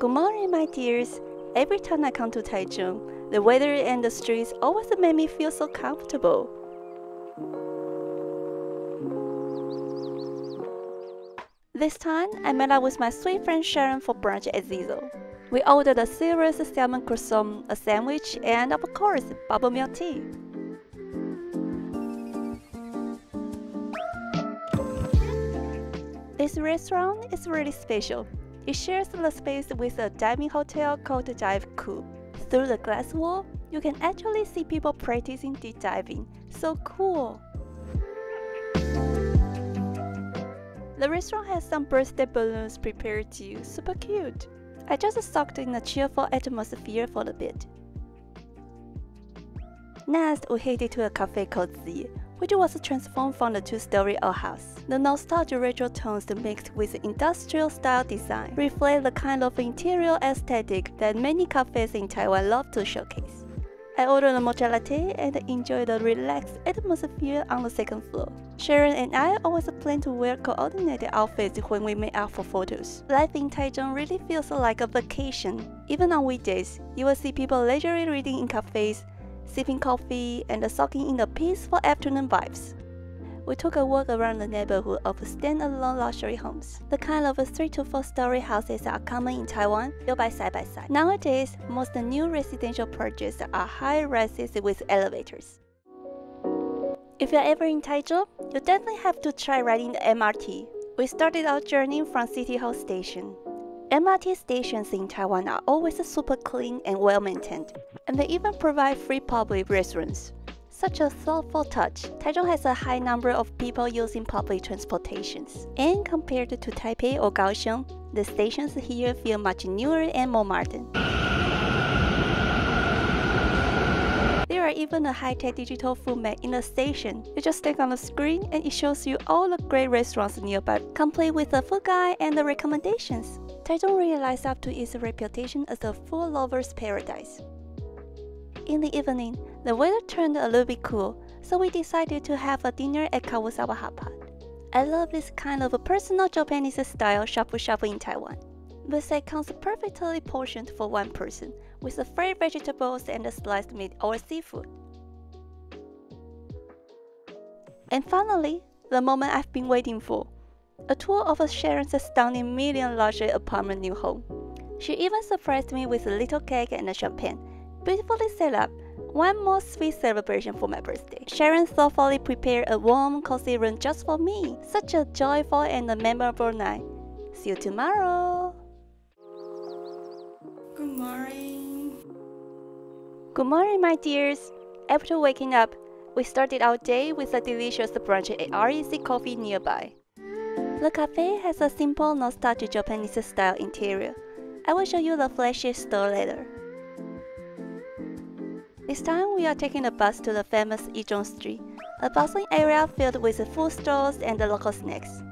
Good morning, my dears. Every time I come to Taichung, the weather and the streets always make me feel so comfortable. This time, I met up with my sweet friend Sharon for brunch at Zizo. We ordered a serious salmon croissant, a sandwich, and of course, bubble milk tea. This restaurant is really special. It shares the space with a diving hotel called Dive Cool. Through the glass wall, you can actually see people practicing deep diving. So cool! The restaurant has some birthday balloons prepared to you. Super cute! I just soaked in a cheerful atmosphere for a bit. Next, we headed to a cafe called Z, which was transformed from the two-story old house. The nostalgic retro tones mixed with industrial-style design reflect the kind of interior aesthetic that many cafes in Taiwan love to showcase. I ordered a matcha latte and enjoyed the relaxed atmosphere on the second floor. Sharon and I always plan to wear coordinated outfits when we meet up for photos. Life in Taichung really feels like a vacation. Even on weekdays, you will see people leisurely reading in cafes, sipping coffee, and soaking in the peaceful afternoon vibes. We took a walk around the neighborhood of stand-alone luxury homes. The kind of 3 to 4 story houses are common in Taiwan, built by side by side. Nowadays, most new residential projects are high-rises with elevators. If you're ever in Taichung, you definitely have to try riding the MRT. We started our journey from City Hall Station. MRT stations in Taiwan are always super clean and well-maintained, and they even provide free public restrooms. Such a thoughtful touch. Taichung has a high number of people using public transportations, and compared to Taipei or Kaohsiung, the stations here feel much newer and more modern. There are even a high-tech digital food map in the station. You just click on the screen and it shows you all the great restaurants nearby, complete with a food guide and the recommendations. Taichung really lives up to its reputation as a food lover's paradise. In the evening, the weather turned a little bit cool, so we decided to have a dinner at Kawasawa Hotpot. I love this kind of a personal Japanese style shabu-shabu in Taiwan. The set comes perfectly portioned for one person, with the fresh vegetables and the sliced meat or seafood. And finally, the moment I've been waiting for. A tour of Sharon's stunning million luxury apartment new home. She even surprised me with a little cake and a champagne, beautifully set up. One more sweet celebration for my birthday. Sharon thoughtfully prepared a warm, cozy room just for me. Such a joyful and a memorable night. See you tomorrow! Good morning! Good morning, my dears! After waking up, we started our day with a delicious brunch at REC Coffee nearby. The cafe has a simple, nostalgic Japanese-style interior. I will show you the flashy store later. This time, we are taking a bus to the famous Yizhong Street, a bustling area filled with food stalls and local snacks.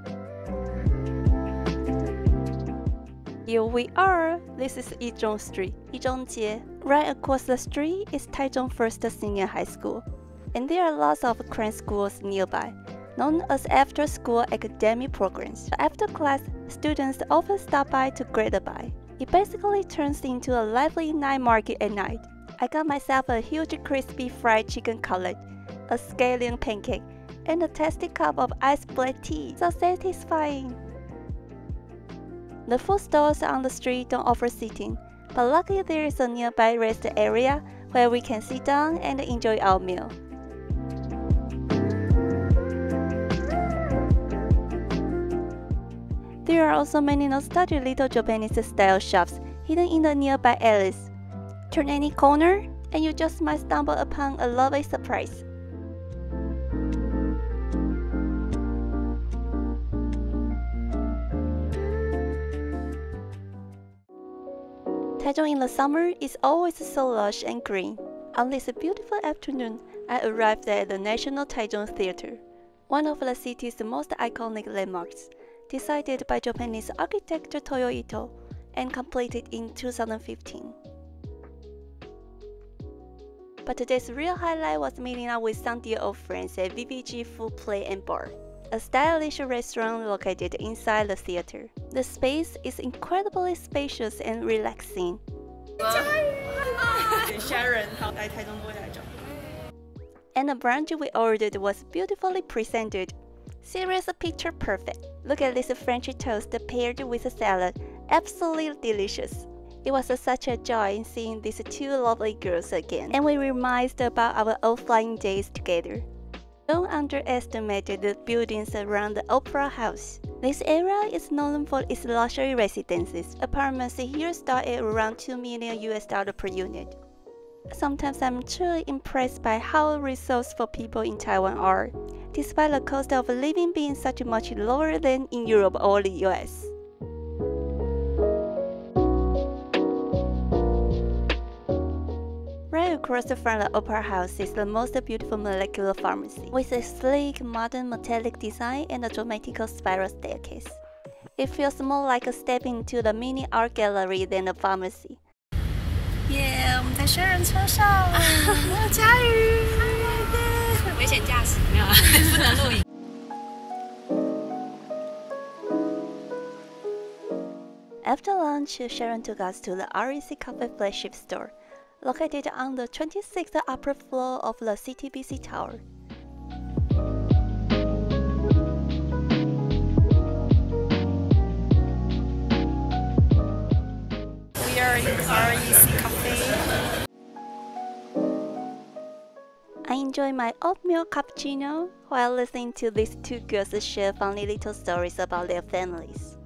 Here we are! This is Yizhong Street, Yizhongjie. Right across the street is Taichung First Senior High School, and there are lots of crane schools nearby, known as after-school academic programs. After class, students often stop by to grade a bite. It basically turns into a lively night market at night. I got myself a huge crispy fried chicken cutlet, a scallion pancake, and a tasty cup of iced black tea. So satisfying! The food stalls on the street don't offer seating, but luckily there is a nearby rest area where we can sit down and enjoy our meal. There are also many nostalgic little Japanese-style shops hidden in the nearby alleys. Turn any corner, and you just might stumble upon a lovely surprise. Taichung in the summer is always so lush and green. On this beautiful afternoon, I arrived at the National Taichung Theater, one of the city's most iconic landmarks, decided by Japanese architect Toyo Ito and completed in 2015. But today's real highlight was meeting up with some dear old friends at VVG Food Play and Bar. a stylish restaurant located inside the theater. The space is incredibly spacious and relaxing. Sharon 来台中多久？ And the brunch we ordered was beautifully presented. Serious picture perfect. Look at this French toast paired with a salad. Absolutely delicious. It was such a joy seeing these two lovely girls again, and we reminisced about our old flying days together. Don't underestimate the buildings around the Opera House. This area is known for its luxury residences. Apartments here start at around $2 million per unit. Sometimes I'm truly impressed by how resourceful people in Taiwan are, despite the cost of living being such much lower than in Europe or the US. Right across from the Opera House is the most beautiful molecular pharmacy, with a sleek, modern metallic design and a geometrical spiral staircase. It feels more like a step into the mini art gallery than a pharmacy. 耶！我们在学人车上，加雨，危险驾驶，没有，不能录影。After lunch, Sharon took us to the REC Cafe flagship store, located on the 26th upper floor of the CTBC Tower. We are in REC Cafe. I enjoy my oatmeal cappuccino while listening to these two girls share funny little stories about their families.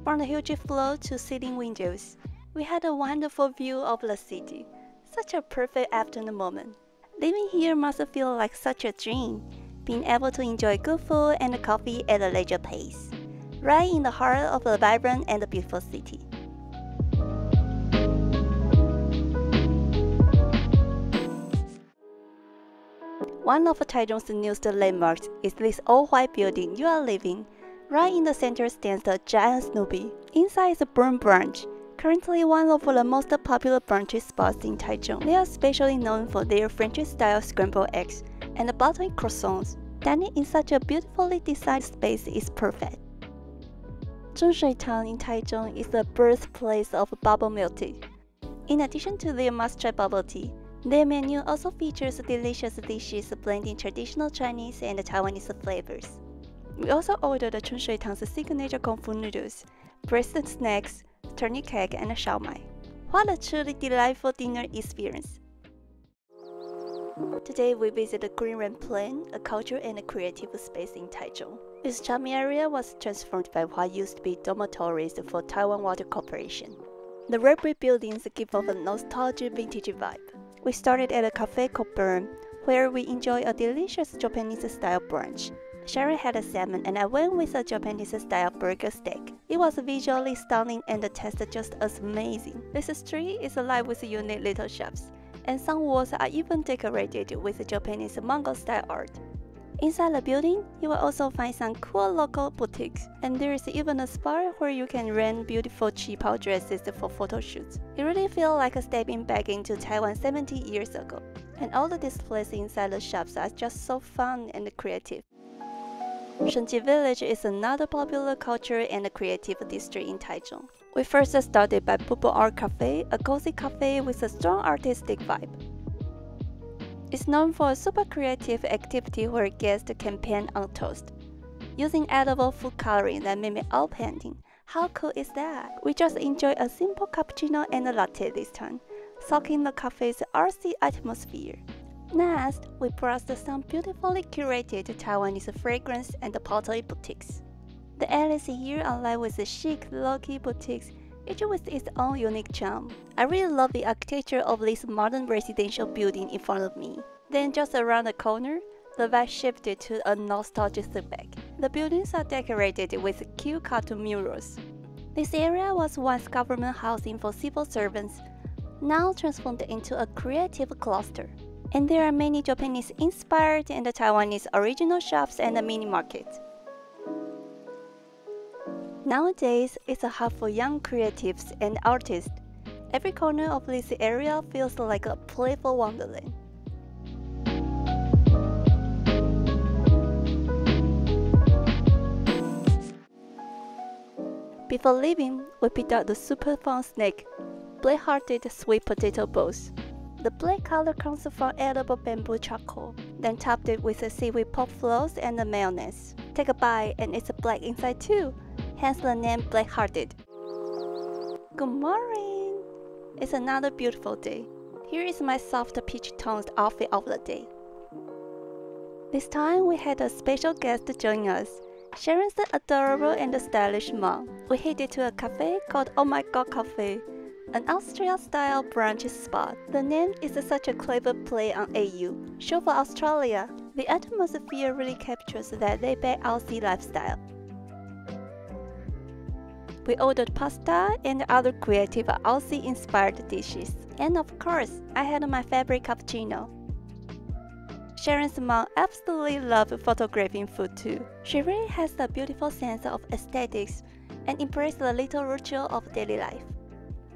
From the huge floor to ceiling windows, we had a wonderful view of the city. Such a perfect afternoon moment. Living here must feel like such a dream, being able to enjoy good food and coffee at a leisure pace, right in the heart of a vibrant and beautiful city. One of Taichung's newest landmarks is this all-white building you are living. Right in the center stands the giant Snoopy. Inside is a Burn Brunch, currently one of the most popular brunch spots in Taichung. They are especially known for their French-style scrambled eggs and buttery croissants. Dining in such a beautifully designed space is perfect. Zhongshui Town in Taichung is the birthplace of bubble milk tea. In addition to their must-try bubble tea, their menu also features delicious dishes blending traditional Chinese and Taiwanese flavors. We also ordered the Zhongshui Town's signature Kung Fu noodles, breast snacks, turnip cake, and xiaomai. What a truly delightful dinner experience! Today we visit the Greenland Plain, a cultural and creative space in Taichung. This charming area was transformed by what used to be dormitories for Taiwan Water Corporation. The red brick buildings give off a nostalgic vintage vibe. We started at a cafe called Burn, where we enjoy a delicious Japanese-style brunch. Sharon had a salmon and I went with a Japanese-style burger steak. It was visually stunning and the taste just as amazing. This street is alive with unique little shops, and some walls are even decorated with Japanese Mongol-style art. Inside the building, you will also find some cool local boutiques, and there is even a spa where you can rent beautiful cheap-out dresses for photo shoots. It really feels like stepping back into Taiwan 70 years ago, and all the displays inside the shops are just so fun and creative. Shenji Village is another popular culture and creative district in Taichung. We first started by Bubble Art Cafe, a cozy cafe with a strong artistic vibe. It's known for a super creative activity where guests can paint on toast, using edible food coloring that mimic oil painting. How cool is that? We just enjoyed a simple cappuccino and a latte this time, soaking the cafe's artsy atmosphere. Next, we browsed some beautifully curated Taiwanese fragrance and pottery boutiques. The alleys here are lined with chic, low-key boutiques, each with its own unique charm. I really love the architecture of this modern residential building in front of me. Then just around the corner, the vibe shifted to a nostalgic throwback. The buildings are decorated with cute cartoon murals. This area was once government housing for civil servants, now transformed into a creative cluster. And there are many Japanese-inspired and Taiwanese original shops and mini markets. Nowadays, it's a hub for young creatives and artists. Every corner of this area feels like a playful wonderland. Before leaving, we picked out the super fun snack, black-hearted sweet potato balls. The black color comes from edible bamboo charcoal, then topped it with the seaweed pork floss and the mayonnaise. Take a bite and it's black inside too, hence the name black-hearted. Good morning! It's another beautiful day. Here is my soft peach-toned outfit of the day. This time we had a special guest to join us. Sharon's the adorable and stylish mom. We headed to a cafe called Oh My God Cafe, an Australia-style brunch spot. The name is such a clever play on AU, short for Australia. The atmosphere really captures that laid-back Aussie lifestyle. We ordered pasta and other creative Aussie-inspired dishes. And of course, I had my favorite cappuccino. Sharon's mom absolutely loved photographing food too. She really has a beautiful sense of aesthetics and embraced the little ritual of daily life.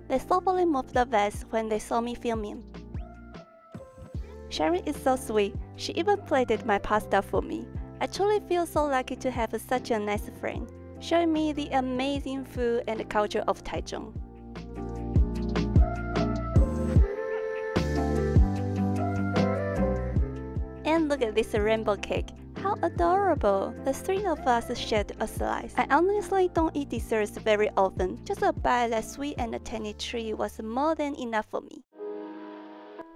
They softly moved the vase when they saw me filming. Sharon is so sweet, she even plated my pasta for me. I truly feel so lucky to have such a nice friend, showing me the amazing food and culture of Taichung. And look at this rainbow cake. How adorable! The three of us shared a slice. I honestly don't eat desserts very often. Just a bite that sweet and tangy treat was more than enough for me.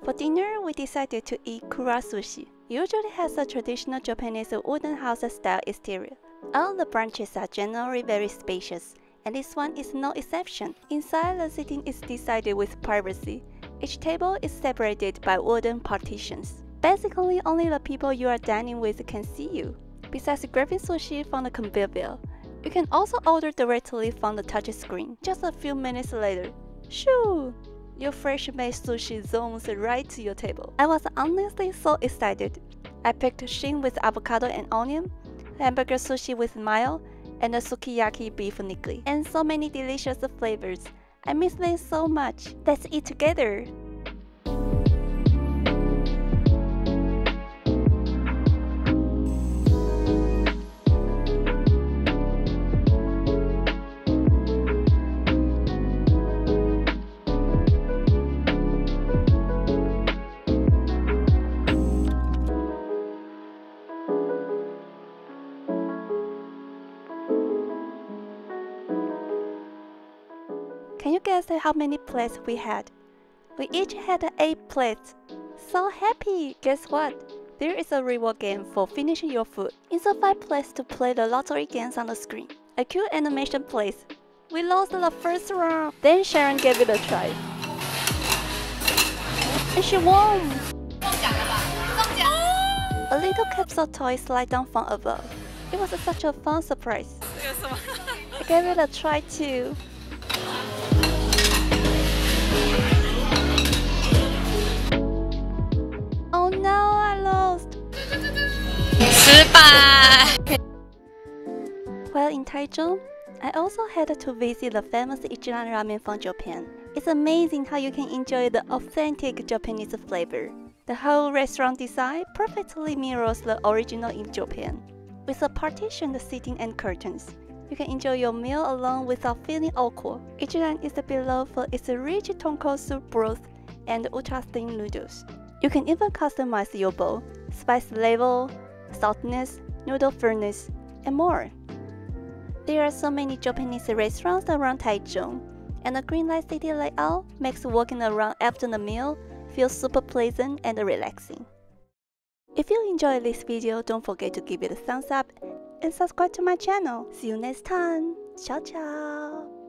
For dinner, we decided to eat Kura Sushi. It usually has a traditional Japanese wooden house-style exterior. All the brunches are generally very spacious, and this one is no exception. Inside, the seating is decided with privacy. Each table is separated by wooden partitions. Basically, only the people you are dining with can see you. Besides grabbing sushi from the conveyor belt, you can also order directly from the touch screen. Just a few minutes later, shoo! Your fresh-made sushi zooms right to your table. I was honestly so excited. I picked shin with avocado and onion, hamburger sushi with mayo, and the sukiyaki beef nigiri. And so many delicious flavors. I miss them so much. Let's eat together! Can you guess how many plates we had? We each had 8 plates. So happy! Guess what? There is a reward game for finishing your food. Insert 5 plates to play the lottery games on the screen. A cute animation plays. We lost the first round. Then Sharon gave it a try. And she won! A little capsule toy slid down from above. It was such a fun surprise. I gave it a try too. Oh no, I lost! 失败! While in Taichung, I also had to visit the famous Ichiran ramen from Japan. It's amazing how you can enjoy the authentic Japanese flavor. The whole restaurant design perfectly mirrors the original in Japan. With a partitioned seating and curtains, you can enjoy your meal alone without feeling awkward. Ichiran is beloved for its rich tonkotsu broth and ultra-thin noodles. You can even customize your bowl, spice level, saltiness, noodle firmness, and more. There are so many Japanese restaurants around Taichung, and the green light city layout makes walking around after the meal feel super pleasant and relaxing. If you enjoyed this video, don't forget to give it a thumbs up and subscribe to my channel. See you next time. Ciao ciao.